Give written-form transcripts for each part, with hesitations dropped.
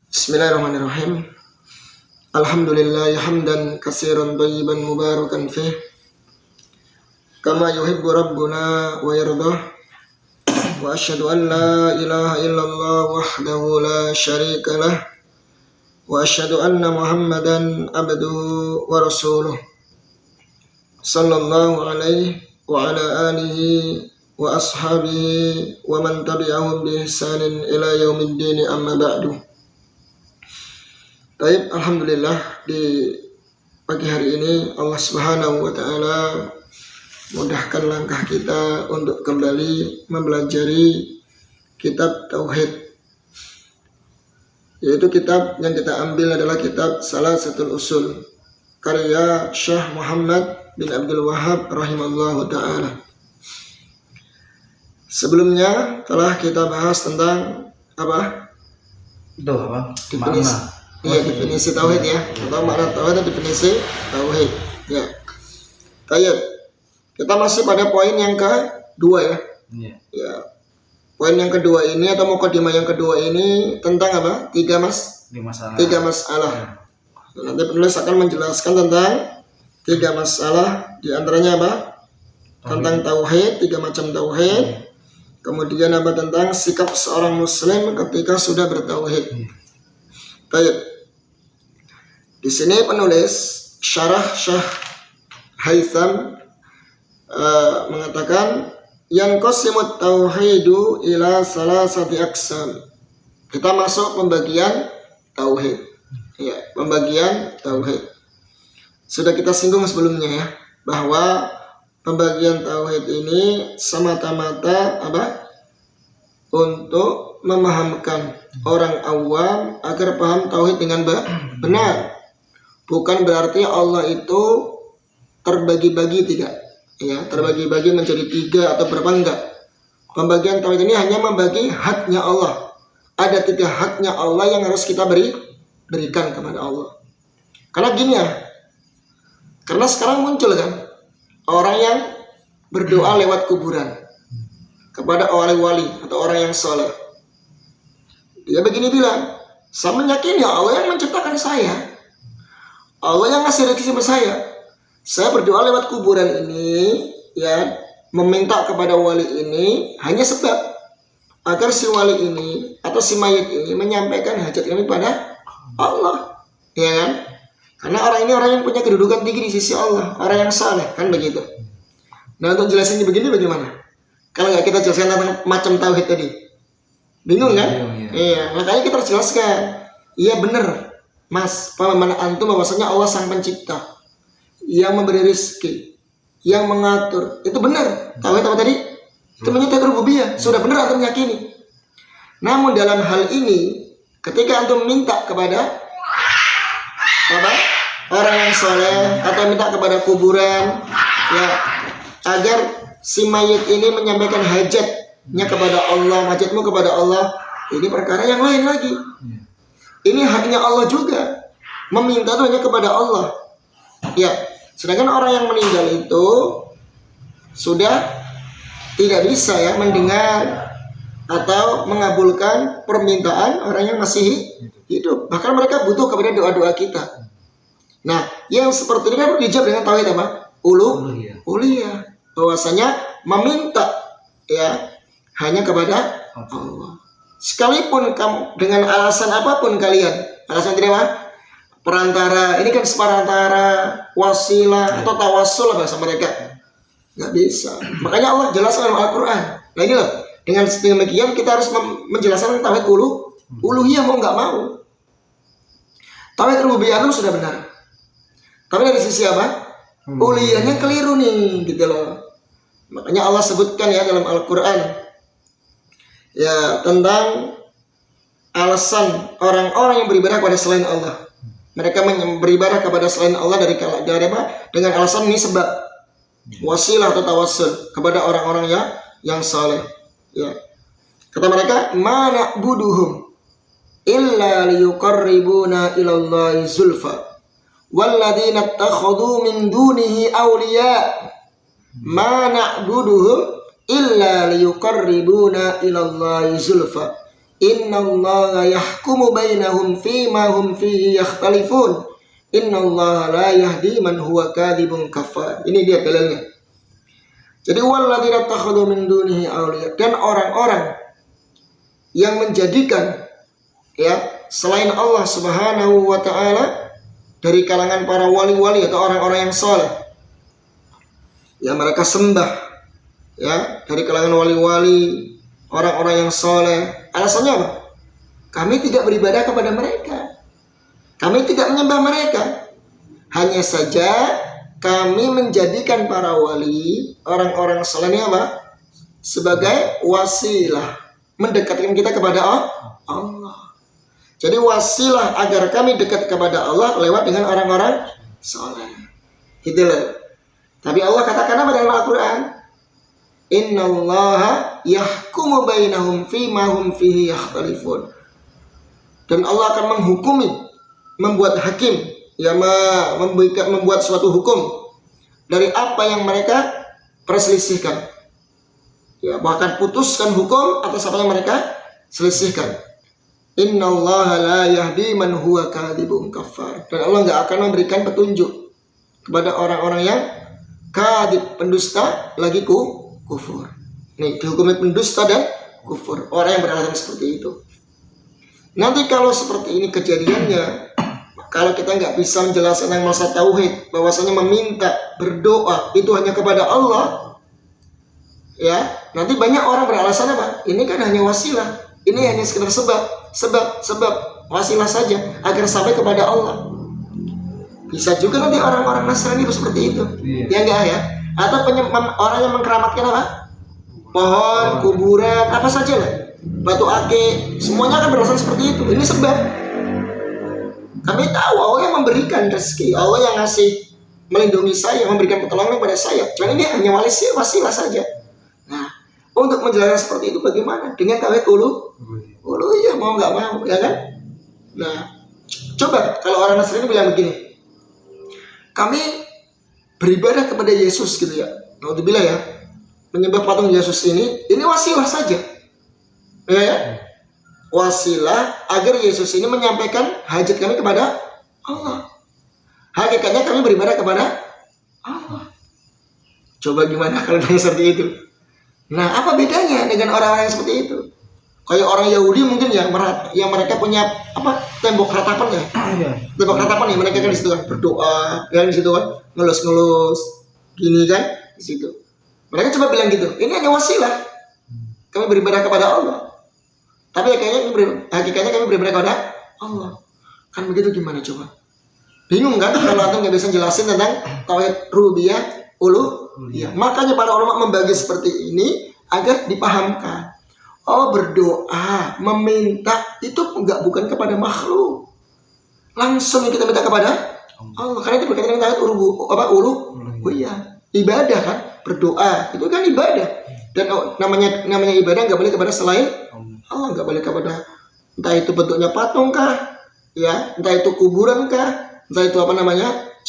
Bismillahirrahmanirrahim. Alhamdulillah hamdan katsiran thayyiban mubarakan fih kama yuhibbu rabbuna wa yardah. Wa asyhadu an la ilaha illallah wahdahu la syarika lah wa asyhadu anna Muhammadan abduhu wa rasuluh sallallahu alaihi wa ala alihi wa ashabihi wa man tabi'ahum bi ihsanin ila yaumiddin, amma ba'du. Baik, alhamdulillah di pagi hari ini Allah Subhanahu wa taala mudahkan langkah kita untuk kembali mempelajari kitab tauhid. Yaitu kitab yang kita ambil adalah kitab Salasatul Usul karya Syekh Muhammad bin Abdul Wahhab rahimallahu taala. Sebelumnya telah kita bahas tentang apa? Definisi. Iya, definisi tauhid ya. Atau makna tauhid dan definisi tauhid. Ya. Baik. Kita masih pada poin yang kedua ya. Iya. Ya. Poin yang kedua ini atau mukadimah yang kedua ini tentang apa? Tiga masalah. Ya. Nanti penulis akan menjelaskan tentang tiga masalah, di antaranya apa? Tentang tauhid, tiga macam tauhid. Kemudian apa tentang sikap seorang muslim ketika sudah bertauhid. Baik. Di sini penulis syarah Syekh Haytham mengatakan yanqasimut tauhidu ila salasati aqsam. Kita masuk pembagian tauhid. Ya, pembagian tauhid. Sudah kita singgung sebelumnya ya, bahwa pembagian tauhid ini semata-mata apa? Untuk memahamkan orang awam agar paham tauhid dengan benar. Bukan berarti Allah itu terbagi-bagi, tidak. Ya, terbagi-bagi menjadi tiga atau berapa, enggak. Pembagian tauhid ini hanya membagi haknya Allah. Ada tiga haknya Allah yang harus kita berikan kepada Allah. Karena gini ya. Karena sekarang muncul kan orang yang berdoa lewat kuburan kepada wali-wali atau orang yang soleh. Dia begini bilang, saya meyakini Allah yang menciptakan saya, Allah yang ngasih rezeki sama saya. Saya berdoa lewat kuburan ini, ya, meminta kepada wali ini hanya sebab agar si wali ini atau si mayit ini menyampaikan hajat kami pada Allah, ya kan? Karena orang ini orang yang punya kedudukan tinggi di sisi Allah, orang yang saleh, kan begitu. Nah, untuk jelasinnya begini bagaimana? Kalau nggak kita jelaskan tentang macam tauhid tadi, bingung kan? Iya, makanya kita harus jelaskan. Iya benar, Mas, pemahaman antum bahwasanya Allah sang pencipta, yang memberi rezeki, yang mengatur. Itu benar. Tauhid apa tadi? Itu menyatakan rububiyah. Sudah benar antum yakini. Namun dalam hal ini, ketika antum minta kepada apa? Orang yang soleh atau minta kepada kuburan, ya, agar si mayit ini menyampaikan hajatnya kepada Allah, hajatmu kepada Allah, ini perkara yang lain lagi. Ini haknya Allah juga. Meminta itu hanya kepada Allah. Ya, sedangkan orang yang meninggal itu sudah tidak bisa ya mendengar atau mengabulkan permintaan orang yang masih hidup. Bahkan mereka butuh kepada doa-doa kita. Nah, yang seperti ini kan dijawab dengan tauhid apa? Uluhiyah. Bahwasanya meminta ya hanya kepada Allah. Sekalipun kamu dengan alasan apapun kalian, alasan tidak apa? Perantara, ini kan separantara, wasilah atau tawassul bahasa mereka. Nggak bisa. Makanya Allah jelaskan dalam Al-Quran. Nah ini loh, dengan demikian kita harus menjelaskan tauhid uluhiyah mau nggak mau. Tauhid rububiyah itu sudah benar. Tapi dari sisi apa? Uluhiyahnya keliru nih, gitu loh. Makanya Allah sebutkan ya dalam Al-Quran ya tentang alasan orang-orang yang beribadah kepada selain Allah. Mereka beribadah kepada selain Allah dari apa? Dengan alasan ini sebab wasilah atau tawassul kepada orang-orang yang saleh. Ya. Kata mereka, "Ma na'buduhum illa liyuqarribuna ilallahi zulfa walladzina ittakhadhu min dunihi awliya ma na'buduhum illa liyuqarribuna ilallahi zulfa." Innallaha yahkumu bainahum fima hum fihi yakhtalifun. Innallaha la yahdi man huwa kadhibun kafar. Ini dia dalilnya. Jadi walladzina takhadhu min dunihi awliya, dan orang-orang yang menjadikan selain Allah Subhanahu wa taala dari kalangan para wali-wali atau orang-orang yang saleh, mereka sembah dari kalangan wali-wali, orang-orang yang saleh. Alasannya apa? Kami tidak beribadah kepada mereka, kami tidak menyembah mereka, hanya saja kami menjadikan para wali, orang-orang saleh ini sebagai wasilah mendekatkan kita kepada Allah. Jadi wasilah agar kami dekat kepada Allah lewat dengan orang-orang saleh. Itulah. Tapi Allah katakan apa dalam Al-Quran? Innallaha yahkumu bainahum fima hum fihi yakhtalifun. Dan Allah akan menghukumi, membuat hakim, membuat suatu hukum dari apa yang mereka perselisihkan. Bahkan putuskan hukum atas apa yang mereka selisihkan. Innallaha la yahdi man huwa kadhibun kafar. Dan Allah nggak akan memberikan petunjuk kepada orang-orang yang kadhib, pendusta, lagi kufur. Nih, dihukumi pendusta dan kufur, orang yang beralasan seperti itu. Nanti kalau seperti ini kejadiannya, kalau kita nggak bisa menjelaskan tentang masalah tauhid, bahwasanya meminta, berdoa itu hanya kepada Allah, nanti banyak orang beralasan apa? Ini kan hanya wasilah, ini hanya sekedar sebab wasilah saja agar sampai kepada Allah. Bisa juga nanti orang-orang Nasrani itu seperti itu, ya enggak ya? Atau orang yang mengkeramatkan apa? Pohon, kuburan, apa saja lah, batu akik, semuanya akan beralasan seperti itu. Ini sebab. Kami tahu Allah yang memberikan rezeki, Allah yang ngasih, melindungi saya, memberikan pertolongan kepada saya. Cuman ini hanya wasilah saja. Nah, untuk menjelaskan seperti itu bagaimana? Dengan tauhid uluhiyah, mau nggak mau, ya kan? Nah, coba kalau orang Nasrani bilang begini, kami beribadah kepada Yesus gitu ya, naudzubillah ya, menyembah patung Yesus ini wasilah saja, ya? Wasilah agar Yesus ini menyampaikan hajat kami kepada Allah. Hakikatnya kami beribadah kepada Allah. Coba gimana kalau seperti itu? Nah, apa bedanya dengan orang-orang yang seperti itu? Kayak orang Yahudi mungkin yang mereka punya tembok ratapan ya. Tembok ratapan ya, mereka kan di situ kan berdoa, di situ kan ngelus-ngelus gini kan di situ. Mereka coba bilang gitu, ini hanya wasilah. Kami beribadah kepada Allah. Tapi hakikatnya kami beribadah kepada Allah. Kan begitu gimana coba? Bingung kan kalau antum nggak bisa jelasin tentang tauhid rububiyah, uluhiyah. Makanya para ulama membagi seperti ini agar dipahamkan. Oh, berdoa, meminta itu bukan kepada makhluk. Langsung kita minta kepada Allah. Karena itu berkaitan dengan tauhid uluhiyah. Ibadah kan, berdoa itu kan ibadah. Dan namanya ibadah nggak boleh kepada selain Allah, nggak boleh kepada entah itu bentuknya patung kah, entah itu kuburan kah, entah itu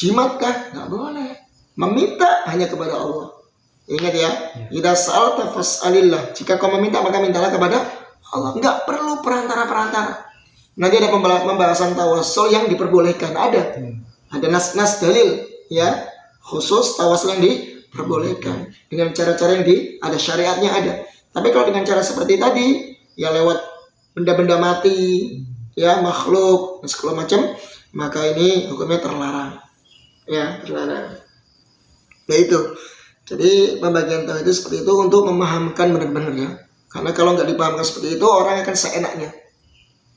jimat kah, nggak boleh. Meminta hanya kepada Allah. Ingat ya, idza sa'alta fas'alillah. Jika kau meminta maka mintalah kepada Allah. Nggak perlu perantara-perantara. Nanti ada pembahasan tawassul yang diperbolehkan. Ada nas-nas dalil khusus tawassul yang diperbolehkan dengan cara-cara yang ada syariatnya ada. Tapi kalau dengan cara seperti tadi, lewat benda-benda mati, makhluk dan segala macam, maka ini hukumnya terlarang. Terlarang. Nah itu. Jadi pembagian tauhid itu seperti itu untuk memahamkan benar-benar ya. Karena kalau nggak dipahamkan seperti itu, orang akan seenaknya.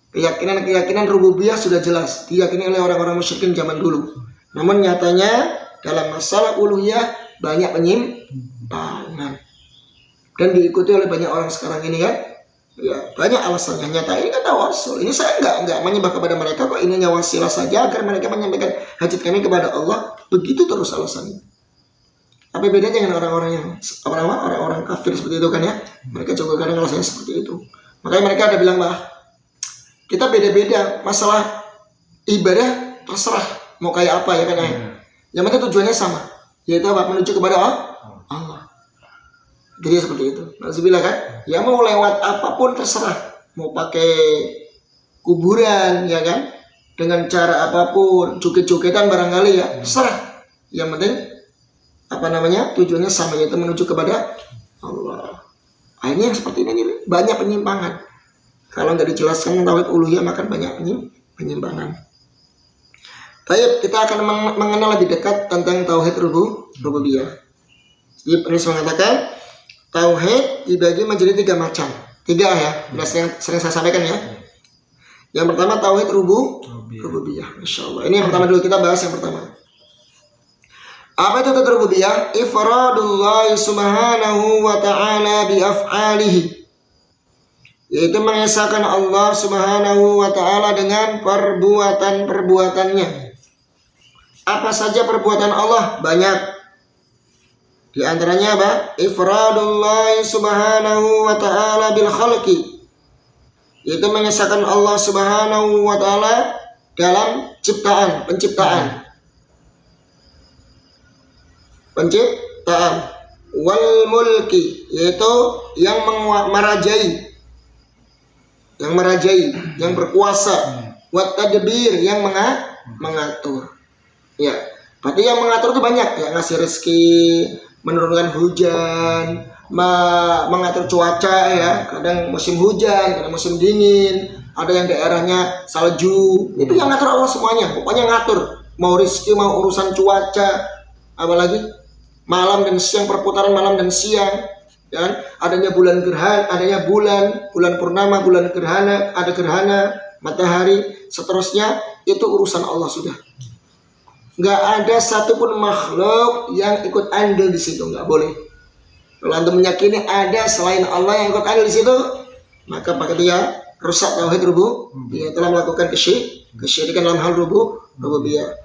Keyakinan rububiyah sudah jelas diyakini oleh orang-orang musyrikin zaman dulu. Namun nyatanya dalam masalah uluhiyah banyak penyimpangan. Dan diikuti oleh banyak orang sekarang ini kan. Banyak alasannya. Nyata ini kan tawassul. Ini saya nggak menyembah kepada mereka kok, ini hanya wasilah saja agar mereka menyampaikan hajat kami kepada Allah. Begitu terus alasannya. Tapi bedanya dengan orang-orang kafir seperti itu kan ya. Mereka juga kadang alasannya seperti itu. Makanya mereka ada bilang kita beda-beda masalah ibadah, terserah mau kayak apa ya kan ya. Yang penting tujuannya sama, yaitu menuju kepada Allah. Jadi seperti itu. Alhamdulillah kan, mau lewat apapun terserah. mau pakai kuburan, ya kan, dengan cara apapun, joget-jogetan barangkali ya, terserah. Yang penting tujuannya sama, yaitu menuju kepada Allah. Akhirnya yang seperti ini banyak penyimpangan. Kalau nggak dijelaskan tauhid uluhiyah maka banyak penyimpangan. Baik, kita akan mengenal lebih dekat tentang tauhid rububiyah. Jadi penulis mengatakan tauhid dibagi menjadi 3 macam. 3 ya, sering saya sampaikan ya. Yang pertama tauhid rububiyah. Insyaallah. Ini yang pertama dulu, kita bahas yang pertama. Apa itu tauhid rububiyah? Ifradullah subhanahu wa ta'ala bi af'alihi. Yaitu mengesahkan Allah subhanahu wa ta'ala dengan perbuatan-perbuatannya. Apa saja perbuatan Allah? Banyak. Di antaranya apa? Ifradullah subhanahu wa ta'ala bil khalqi. Yaitu mengesahkan Allah subhanahu wa ta'ala dalam penciptaan. Wal mulki, yaitu yang merajai, yang berkuasa. Wat tadbir, yang mengatur. Ya, berarti yang mengatur itu banyak ya, ngasih rezeki, menurunkan hujan, mengatur cuaca ya, kadang musim hujan, kadang musim dingin, ada yang daerahnya salju, itu yang ngatur Allah semuanya. Pokoknya ngatur, mau rezeki, mau urusan cuaca, apalagi malam dan siang, perputaran malam dan siang, dan adanya bulan gerhana, adanya bulan purnama, bulan gerhana, ada gerhana matahari, seterusnya, itu urusan Allah sudah. Nggak ada satupun makhluk yang ikut andil di situ, nggak boleh. Kalau antum meyakini ada selain Allah yang ikut andil di situ, maka dia rusak tauhid rububiyah, telah melakukan kesyirikan dalam hal rububiyah.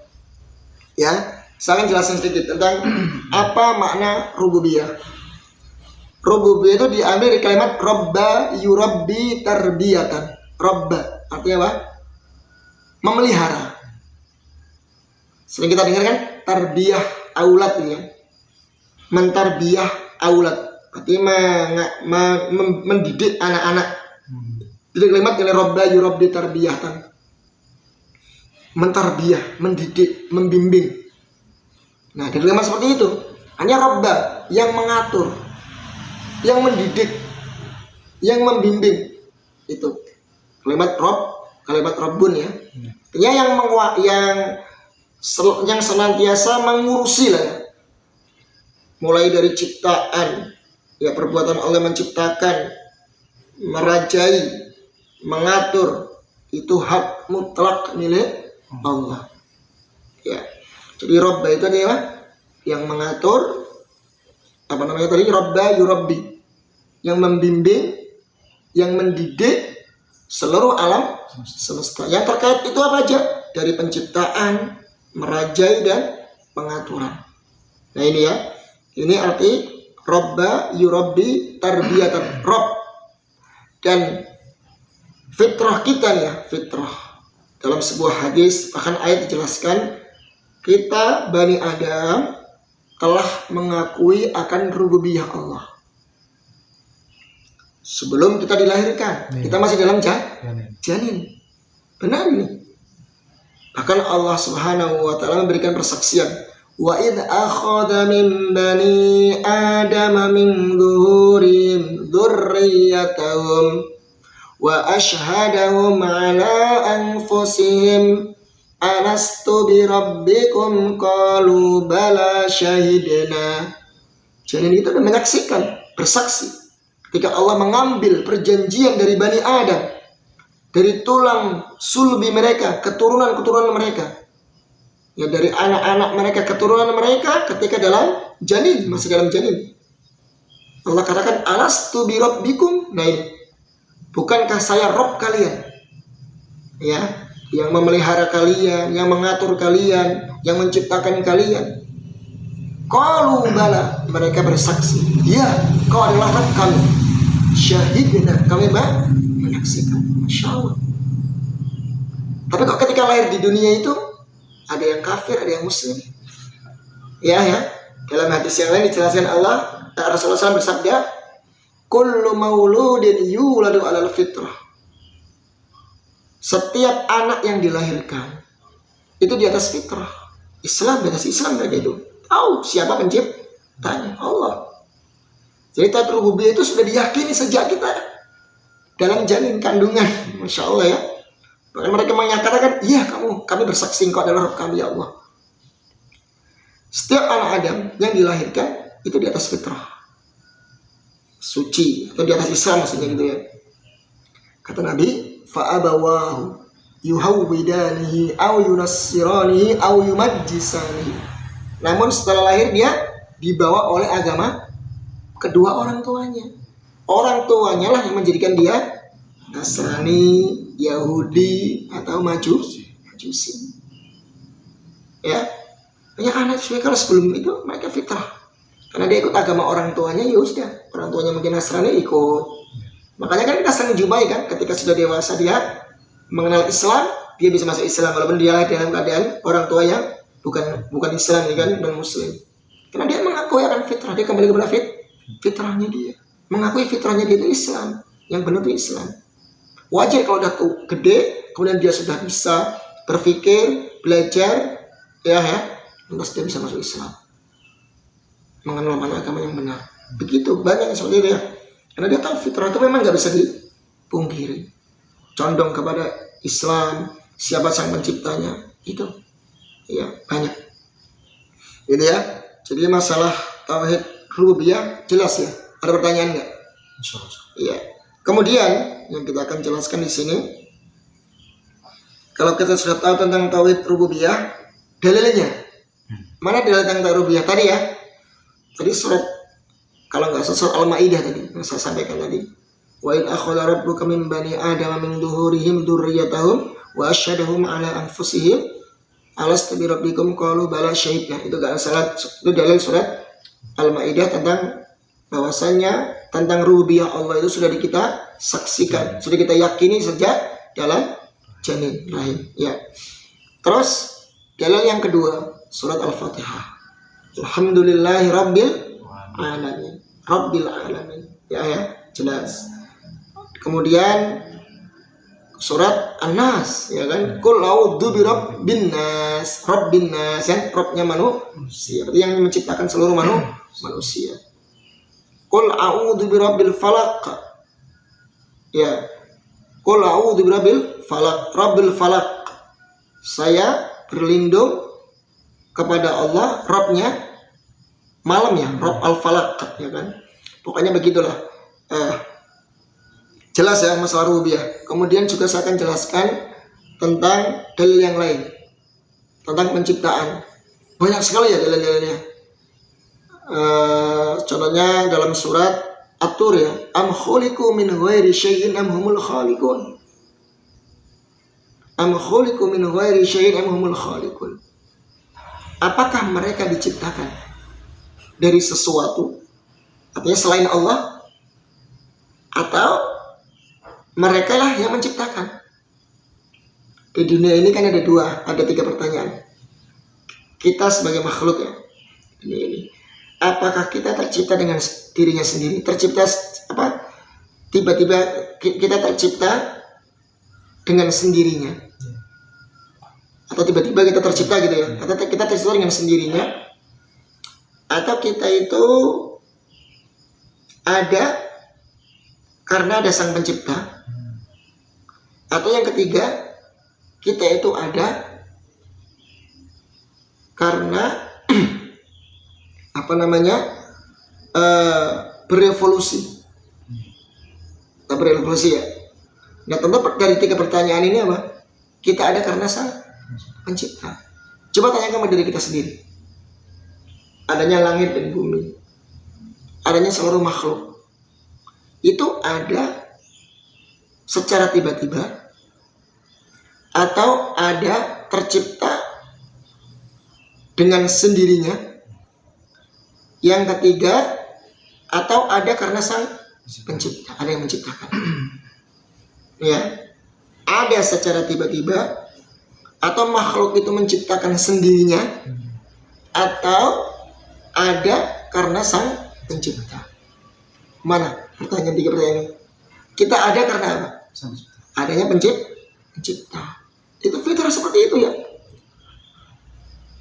Ya, saya akan jelaskan sedikit tentang apa makna rububiyah. Rububiyah itu diambil dari kalimat robba yurabbi tarbiyatan. Robba artinya apa? Memelihara. Sering kita dengar kan, tarbiyah aulad ya. Mentarbiyah aulad, berarti mendidik anak-anak. Jadi kalimat ini robba yurabbi tarbiyatan. Mentarbiyah, mendidik, membimbing. Nah, dari kalimat seperti itu, hanya robba yang mengatur, yang mendidik, yang membimbing. Itu kalimat robbun ya. Artinya yang senantiasa mengurusi lah ya. Mulai dari ciptaan ya, perbuatan Allah menciptakan, merajai, mengatur, itu hak mutlak milik Allah ya. Jadi robba itu adalah yang mengatur, robba yurabbi, yang membimbing, yang mendidik seluruh alam semesta. Yang terkait itu apa aja? Dari penciptaan, merajai, dan pengaturan. Nah ini ya, ini arti robba yurabbi tarbiyatan, rob. Dan fitrah kita ya, fitrah dalam sebuah hadis, bahkan ayat dijelaskan, kita Bani Adam telah mengakui akan rububiyah Allah sebelum kita dilahirkan. Kita masih dalam janin. Benar ini. Bahkan Allah Subhanahu wa ta'ala memberikan persaksian, wa idh akhadha min bani adama min zuhurihim dzurriyyatahum wa ashhadahum ala anfusihim alastu bi rabbikum qalu bala syahidna. Janin itu sudah menyaksikan, bersaksi ketika Allah mengambil perjanjian dari Bani Adam, dari tulang sulbi mereka, keturunan mereka ya, dari anak-anak mereka, keturunan mereka, ketika dalam janin, masih dalam janin. Allah katakan alastu bi rabbikum. Nah ini, bukankah saya Rob kalian ya, yang memelihara kalian, yang mengatur kalian, yang menciptakan kalian. Qalu bala, mereka bersaksi, ya kau adalah Rabb kami. Syahidna, kami menyaksikan. Masya Allah. Tapi kok ketika lahir di dunia itu ada yang kafir, ada yang muslim. Ya. Dalam hadis yang lain dijelaskan Rasulullah SAW bersabda, kullu mauludin yuladu alal fitrah. Setiap anak yang dilahirkan itu di atas fitrah Islam, di atas Islam mereka itu tahu siapa penciptanya, Allah. Jadi tauhid rububiyah itu sudah diyakini sejak kita dalam janin kandungan, masya Allah ya. Bahkan mereka menyatakan, iya kami bersaksi engkau adalah Rabb kami ya Allah. Setiap anak Adam yang dilahirkan itu di atas fitrah suci, atau di atas Islam maksudnya gitu ya. Kata Nabi, fa'abawahu yuhawwidanihi aw yunassiranihi aw yumajjisanihi. Namun setelah lahir dia dibawa oleh agama kedua orang tuanya. Orang tuanya lah yang menjadikan dia Nasrani, Yahudi, atau Majusi. Ya, banyak anak kalau sebelum itu mereka fitrah, karena dia ikut agama orang tuanya, ya sudah. Orang tuanya mungkin Nasrani ikut. Makanya kan kita sering jumpai kan, ketika sudah dewasa dia mengenal Islam, dia bisa masuk Islam walaupun dia dalam keadaan orang tua yang bukan Islam ya kan, dan Muslim. Karena dia mengakui akan fitrah, dia kembali kepada fitrahnya dia, mengakui fitrahnya dia itu Islam, yang benar itu Islam. Wajar kalau udah gede, kemudian dia sudah bisa berpikir, belajar, ya, lantas dia bisa masuk Islam, mengenal mana agama yang benar. Begitu banyak seperti itu ya, karena dia tahu fitrah itu memang nggak bisa dipungkiri, condong kepada Islam, siapa sang penciptanya, itu, ya banyak. Gitu ya. Jadi masalah tauhid rububiyah jelas ya. Ada pertanyaan nggak? Iya. Kemudian yang kita akan jelaskan di sini, kalau kita sudah tahu tentang tauhid rububiyah, dalilnya mana dalil tentang tauhid rububiyah tadi ya? Tadi surat, kalau nggak salah surat Al-Maidah tadi yang saya sampaikan tadi. Wa id akhadha rabbuka min bani adama min dhuhurihim dzurriyyatahum wa asyhadahum ala anfusihim alastu bi rabbikum qalu bala syahidna. Itu enggak salah, itu dalil surat Al-Maidah tentang bahwasanya tentang rububiyah Allah itu sudah kita saksikan, sudah kita yakini sejak dalam janin rahim ya. Terus dalil yang kedua surat Al-Fatihah, alhamdulillahi rabbil alamin, rabbil alamin ya, jelas. Kemudian surat An-Nas ya kan, qul a'udzu birabbin nas, rabbin nas ya, Rabbnya manusia, berarti yang menciptakan seluruh manusia. Qul a'udzu birabbil falaq ya, qul a'udzu birabbil falaq, rabbil falaq, saya berlindung kepada Allah Rabbnya malam ya, Rabb al-falaq ya kan. Pokoknya begitulah. Jelas ya masalah rububiyah. Kemudian juga saya akan jelaskan tentang dalil yang lain tentang penciptaan. Banyak sekali ya dalil-dalilnya. Contohnya dalam surat At-Tur ya, am khuliqu min ghairi syai'in am humul khaliqun. Am khuliqu min ghairi syai'in am humul khaliqun. Apakah mereka diciptakan dari sesuatu, artinya selain Allah, atau mereka lah yang menciptakan? Di dunia ini kan ada tiga pertanyaan. Kita sebagai makhluk ya, ini. Apakah kita tercipta dengan dirinya sendiri? Tercipta apa? Tiba-tiba kita tercipta dengan sendirinya? Atau tiba-tiba kita tercipta gitu ya? Atau kita tercipta dengan sendirinya? Atau kita itu ada karena ada sang pencipta? Atau yang ketiga, kita itu ada karena berevolusi. Berevolusi ya. Nah tentu dari tiga pertanyaan ini apa? Kita ada karena sang pencipta. Coba tanyakan pada diri kita sendiri. Adanya langit dan bumi, adanya seluruh makhluk, itu ada secara tiba-tiba atau ada tercipta dengan sendirinya? Yang ketiga, atau ada karena sang pencipta, ada yang menciptakan. Ya, ada secara tiba-tiba, atau makhluk itu menciptakan sendirinya, atau ada karena sang pencipta. Mana? Tiga pertanyaan ini. Kita ada karena apa? Adanya pencipta. Itu fitrah seperti itu ya.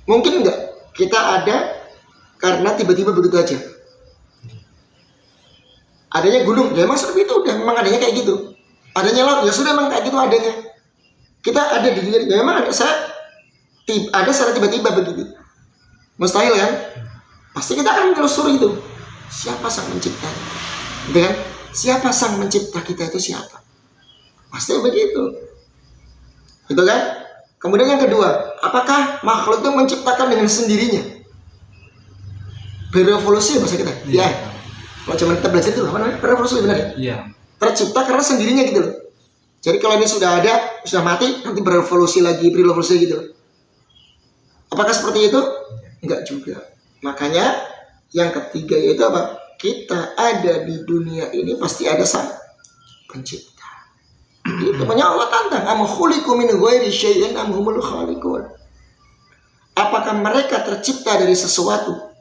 Mungkin enggak kita ada karena tiba-tiba begitu aja. Adanya gunung, ya memang seperti itu, udah memang adanya kayak gitu. Adanya laut, ya sudah memang kayak gitu adanya. Kita ada di dunia, ya memang ada secara tiba-tiba begitu. Mustahil kan? Pasti kita akan menelusuri itu. Siapa sang pencipta? Gitu kan? Siapa sang pencipta kita itu siapa? Pasti begitu. Gitu kan? Kemudian yang kedua, apakah makhluk itu menciptakan dengan sendirinya? Berevolusi bahasa kita. Ya. Kalau zaman kita belajar itu apa namanya? Berevolusi benar ya? Iya. Tercipta karena sendirinya gitu loh. Jadi kalau ini sudah ada, sudah mati, nanti berevolusi lagi gitu loh. Apakah seperti itu? Enggak juga. Makanya yang ketiga yaitu apa? Kita ada di dunia ini pasti ada sang pencipta. Itu makanya Allah tantang, am khuliqu min ghairi syai'in am humul khaliqun. Apakah mereka tercipta dari sesuatu?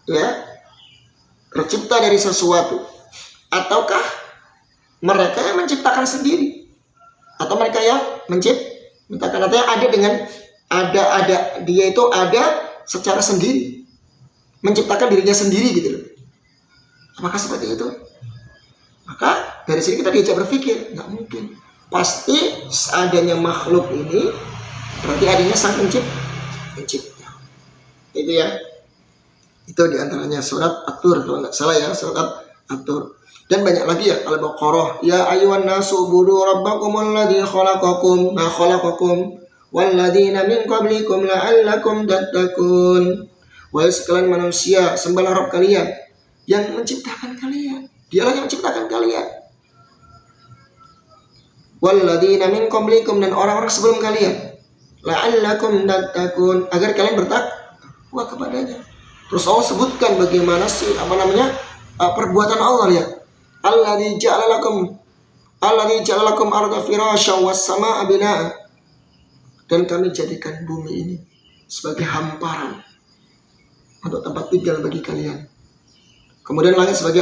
Ya. Tercipta dari sesuatu, ataukah mereka yang menciptakan sendiri, atau mereka yang menciptakan, artinya ada dengan dia itu ada secara sendiri, menciptakan dirinya sendiri gitu loh. Apakah seperti itu? Maka dari sini kita diajak berpikir, nggak mungkin. Pasti adanya makhluk ini berarti adanya sang pencipta. Itu ya. Itu diantaranya surat At-Tur kalau nggak salah ya, surat At-Tur. Dan banyak lagi ya, Al-Baqarah. Ya ayyuhan nasu ubudu rabbakumul ladzi khalaqakum walladzina min qablikum la'allakum tattaqun. Wahai sekalian manusia, sembahlah Rabb kalian yang menciptakan kalian. Dialah yang menciptakan kalian. Walladzina min qablikum, dan orang-orang sebelum kalian. La'allakum tattaqun, agar kalian bertakwa kepadanya. Terus Allah sebutkan bagaimana sih perbuatan Allah ya. Alladzi ja'ala lakum arda firasya was samaa'a binaa'a. Dan kami jadikan bumi ini sebagai hamparan untuk tempat tinggal bagi kalian. Kemudian langit sebagai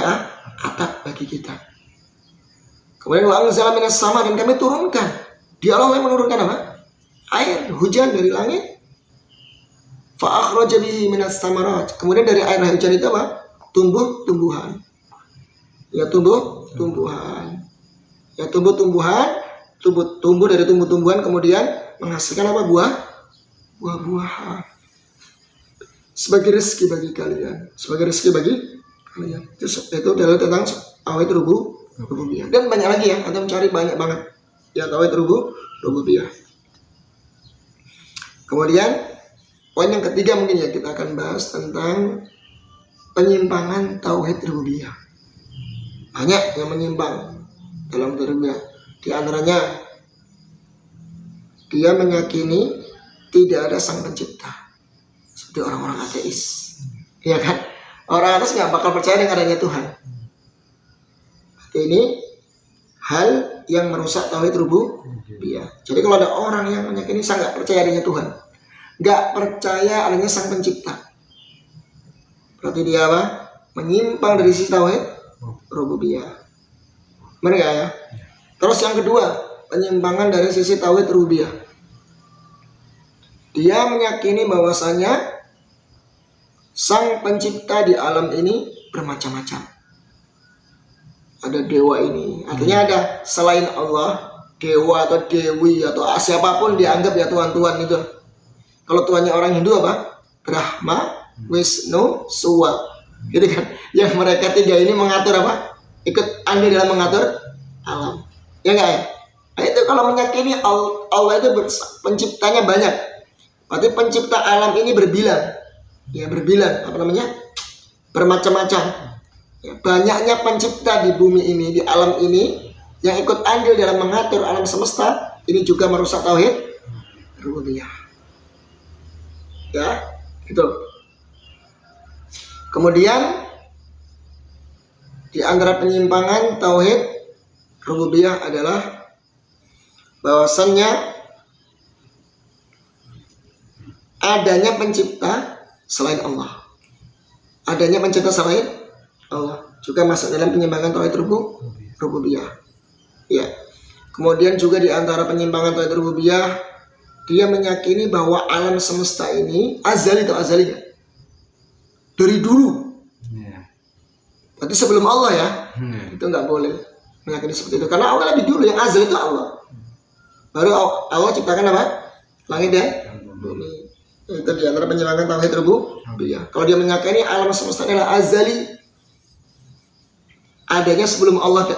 atap bagi kita. Kemudian wa anzala minas sama, dan kami turunkan. Dia Allah yang menurunkan apa? Air hujan dari langit. Fa akhraja bihi minas samarat. Kemudian dari air hujan itu apa? Tumbuh-tumbuhan. Ya tumbuh-tumbuhan. Ya tumbuh-tumbuhan, tumbuh dari tumbuh-tumbuhan kemudian menghasilkan apa? Buah-buahan. Sebagai rezeki bagi kalian. Sebagai rezeki bagi kalian. Itu adalah tentang tauhid rububiyah. Dan banyak lagi ya, Anda mencari banyak banget. Ya tauhid rububiyah. Kemudian poin yang ketiga mungkin ya, kita akan bahas tentang penyimpangan tauhid rububiyah. Banyak yang menyimpang dalam rububiyah. Di antaranya dia meyakini tidak ada sang pencipta, seperti orang-orang ateis, ya kan? Orang ateis nggak bakal percaya dengan adanya Tuhan. Ini hal yang merusak tauhid rububiyah. Jadi kalau ada orang yang meyakini sangat percaya adanya Tuhan, nggak percaya adanya sang pencipta, berarti dia apa? Menyimpang dari sisi tauhid rububiyah. Mereka ya. Terus yang kedua, penyimpangan dari sisi tauhid rububiyah. Dia meyakini bahwasanya sang pencipta di alam ini bermacam-macam. Ada dewa ini, artinya ada selain Allah, dewa atau dewi atau siapapun dianggap ya Tuhan-Tuhan itu. Kalau Tuhannya orang Hindu apa? Brahma, Wisnu, Suwa. Gitu kan. Yang mereka tiga ini mengatur apa? Ikut andil dalam mengatur alam. Ya enggak ya? Nah, itu kalau meyakini Allah itu penciptanya banyak. Berarti pencipta alam ini berbilang. Ya berbilang, apa namanya? Bermacam-macam. Ya, banyaknya pencipta di bumi ini, di alam ini yang ikut andil dalam mengatur alam semesta, ini juga merusak tauhid rububiyah. Ya, gitu. Kemudian di antara penyimpangan tauhid rububiyah adalah bahwasannya adanya pencipta selain Allah. Adanya pencipta selain Allah juga masuk dalam penyimpangan tauhid rububiyah. Ya. Kemudian juga di antara penyimpangan tauhid rububiyah, dia meyakini bahwa alam semesta ini azali atau azalinya dari dulu. Berarti sebelum Allah ya. Itu nggak boleh meyakini seperti itu. Karena Allah lebih dulu, yang azali itu Allah. Baru Allah ciptakan apa? Langit dan bumi. Itu di antara penyimpangan tauhid rububiyah. Kalau dia meyakini alam semesta adalah azali, adanya sebelum Allah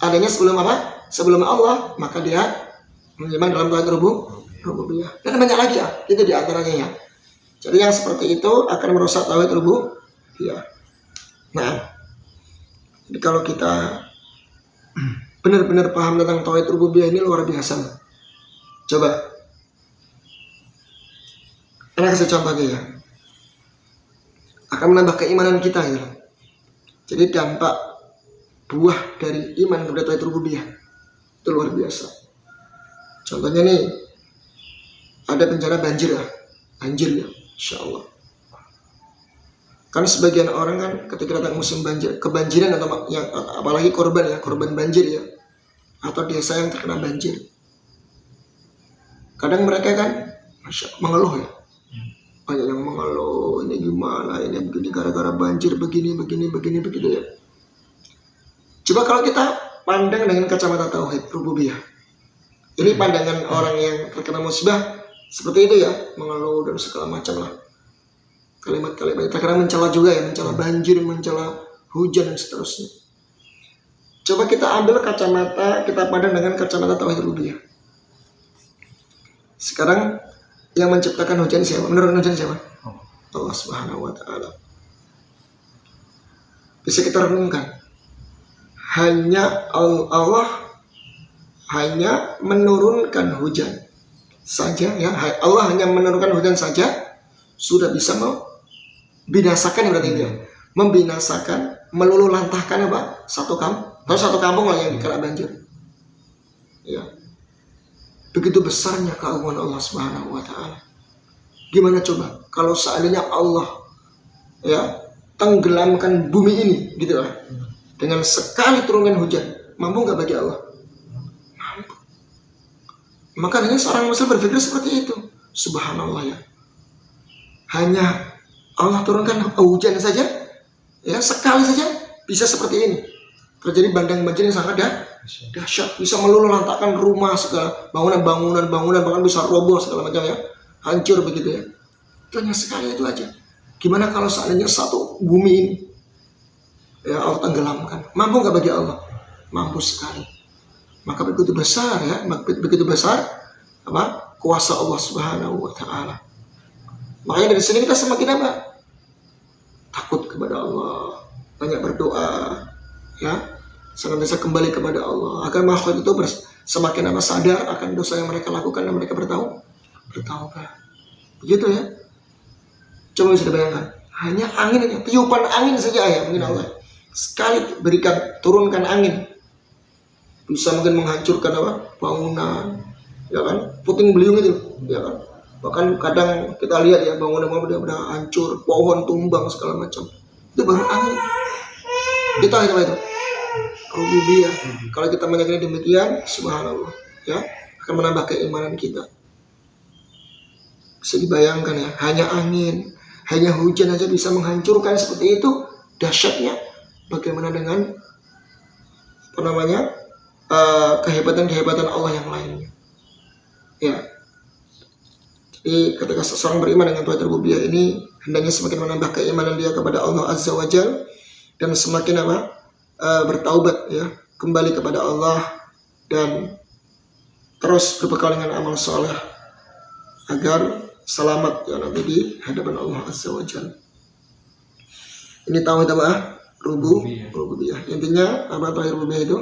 adanya sebelum apa? Sebelum Allah, maka dia menyimpang dalam tauhid rububiyah. Dan banyak lagi ya, itu di antaranya ya. Jadi yang seperti itu akan merusak tauhid rububiyah. Nah, jadi kalau kita benar-benar paham tentang tauhid rububiyah ini luar biasa. Coba, saya kasih contohnya ya. Akan menambah keimanan kita ya. Jadi dampak buah dari iman kepada tauhid rububiyah itu luar biasa. Contohnya nih, ada bencana banjir ya, insya Allah. Kan sebagian orang kan ketika datang musim banjir, kebanjiran atau yang apalagi korban banjir ya, atau desa yang terkena banjir, kadang mereka kan mengeluh ya, banyak yang mengeluh, ini gimana, ini begini gara-gara banjir, begini ya. Coba kalau kita pandang dengan kacamata tauhid rububiyah. Ini pandangan orang yang terkena musibah seperti itu ya, mengeluh dan segala macam lah. Kalimat-kalimat terkadang mencela juga ya, mencela banjir, mencela hujan dan seterusnya. Coba kita ambil kacamata, kita pandang dengan kacamata tauhid rububiyah. Sekarang yang menciptakan hujan siapa? Menurut hujan siapa? Allah Subhanahu wa taala. Bisa kita renungkan. Allah hanya menurunkan hujan saja ya. Allah hanya menurunkan hujan saja sudah bisa membinasakan berarti itu. Membinasakan, meluluh lantahkan apa? Satu kampung lah yang dikena banjir. Ya. Begitu besarnya keagungan Allah Subhanahu wa taala. Gimana coba kalau seandainya Allah ya tenggelamkan bumi ini gitu lah. Dengan sekali turunkan hujan, mampu nggak bagi Allah? Mampu. Makanya seorang muslim berpikir seperti itu. Subhanallah ya. Hanya Allah turunkan hujan saja, ya sekali saja bisa seperti ini. Terjadi bandang banjir yang sangat dahsyat, bisa meluluh lantahkan rumah, segala bangunan, bahkan bisa roboh segala macam ya, hancur begitu ya. Itu hanya sekali itu aja. Gimana kalau seandainya satu bumi ini ya Allah tenggelamkan, mampu nggak bagi Allah? Mampu sekali. Maka begitu besar ya, begitu besar apa kuasa Allah Subhanahu wa taala. Makanya dari sini kita semakin apa? Takut kepada Allah, banyak berdoa ya, senantiasa kembali kepada Allah agar makhluk itu semakin apa sadar akan dosa yang mereka lakukan dan mereka bertaubat. Begitu ya. Coba bisa dibayangkan, hanya angin aja, tiupan angin saja ya mungkin Allah sekali turunkan angin bisa mungkin menghancurkan apa bangunan ya kan, puting beliung itu ya kan, bahkan kadang kita lihat ya bangunan udah hancur, pohon tumbang segala macam, itu baru angin. Itu apa itu rububiyah. Kalau kita meyakini demikian, subhanallah ya, akan menambah keimanan kita. Bisa dibayangkan ya, hanya angin, hanya hujan aja bisa menghancurkan seperti itu, dahsyatnya. Bagaimana dengan kehebatan Allah yang lainnya ya. Jadi ketika seseorang beriman dengan tauhid rububiyah ini, hendaknya semakin menambah keimanan dia kepada Allah Azza wa Jalla dan semakin bertaubat ya, kembali kepada Allah dan terus berbekal dengan amal soleh agar selamat ya nanti di hadapan Allah Azza wa Jalla. Ini tauhid apa? Rububiyah. Intinya apa tauhid rububiyah itu?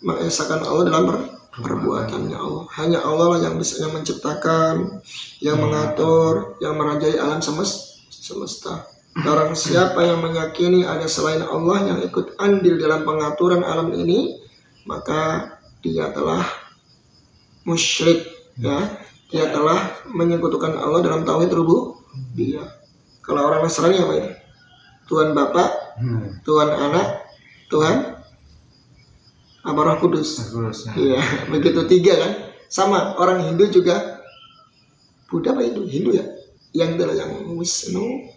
Mengesahkan Allah dalam perbuatannya Allah. Hanya Allah lah yang bisa menciptakan, yang mengatur, yang merajai alam semesta. Barang siapa yang meyakini ada selain Allah yang ikut andil dalam pengaturan alam ini, maka dia telah musyrik ya. Dia telah menyekutukan Allah dalam tauhid rububiyah. Kalau orang Nasrani apa itu? Tuhan Bapa, Tuhan Anak, Tuhan apa Roh Kudus. Terus. Iya, begitu 3 kan. Sama orang Hindu juga, Buddha apa Hindu ya? Yang itu yang Wisnu,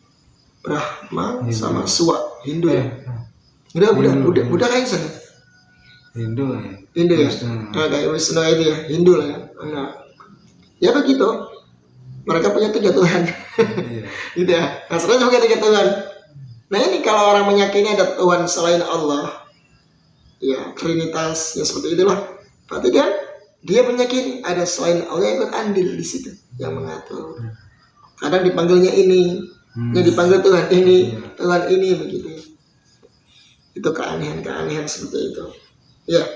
Brahma, Hindu. sama Suwa. Hindu ya. Buddha kayak sana. Hindu ya. Hindu ya. Wisnu. Nah, kayak Wisnu itu ya, Hindu lah ya. Nah, ya begitu. Mereka punya 3 Tuhan. Iya. Gitu ya. Nasrani juga 3 Tuhan. Nah ini kalau orang meyakini ada Tuhan selain Allah, ya Trinitas, ya seperti itulah. Berarti kan dia meyakini ada selain Allah yang ikut andil di situ, yang mengatur. Kadang dipanggilnya ini, yang dipanggil Tuhan ini, Tuhan ini begitu. Itu keanehan-keanehan seperti itu. Ya,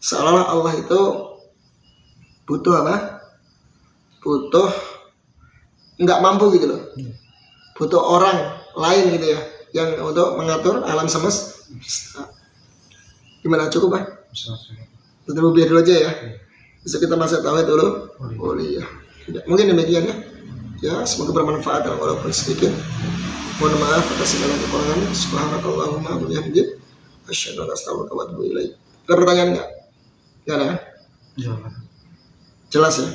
seolah-olah Allah itu butuh apa? Butuh nggak mampu gitu loh. Butuh orang lain gitu ya, yang untuk mengatur alam semesta. Gimana, cukup Pak? Tutup biar dulu aja ya. Bisa kita masuk tauhid dulu. Boleh ya. Mungkin demikian ya. Ya, semoga bermanfaat walaupun sedikit. Mohon maaf atas segala kekurangan. Subhanakallahumma wa bihamdik, asyhadu an la ilaha illa anta, astaghfiruka wa atubu ilaik. Ada pertanyaan nggak? Nggak ada kan? Jangan. Jelas ya.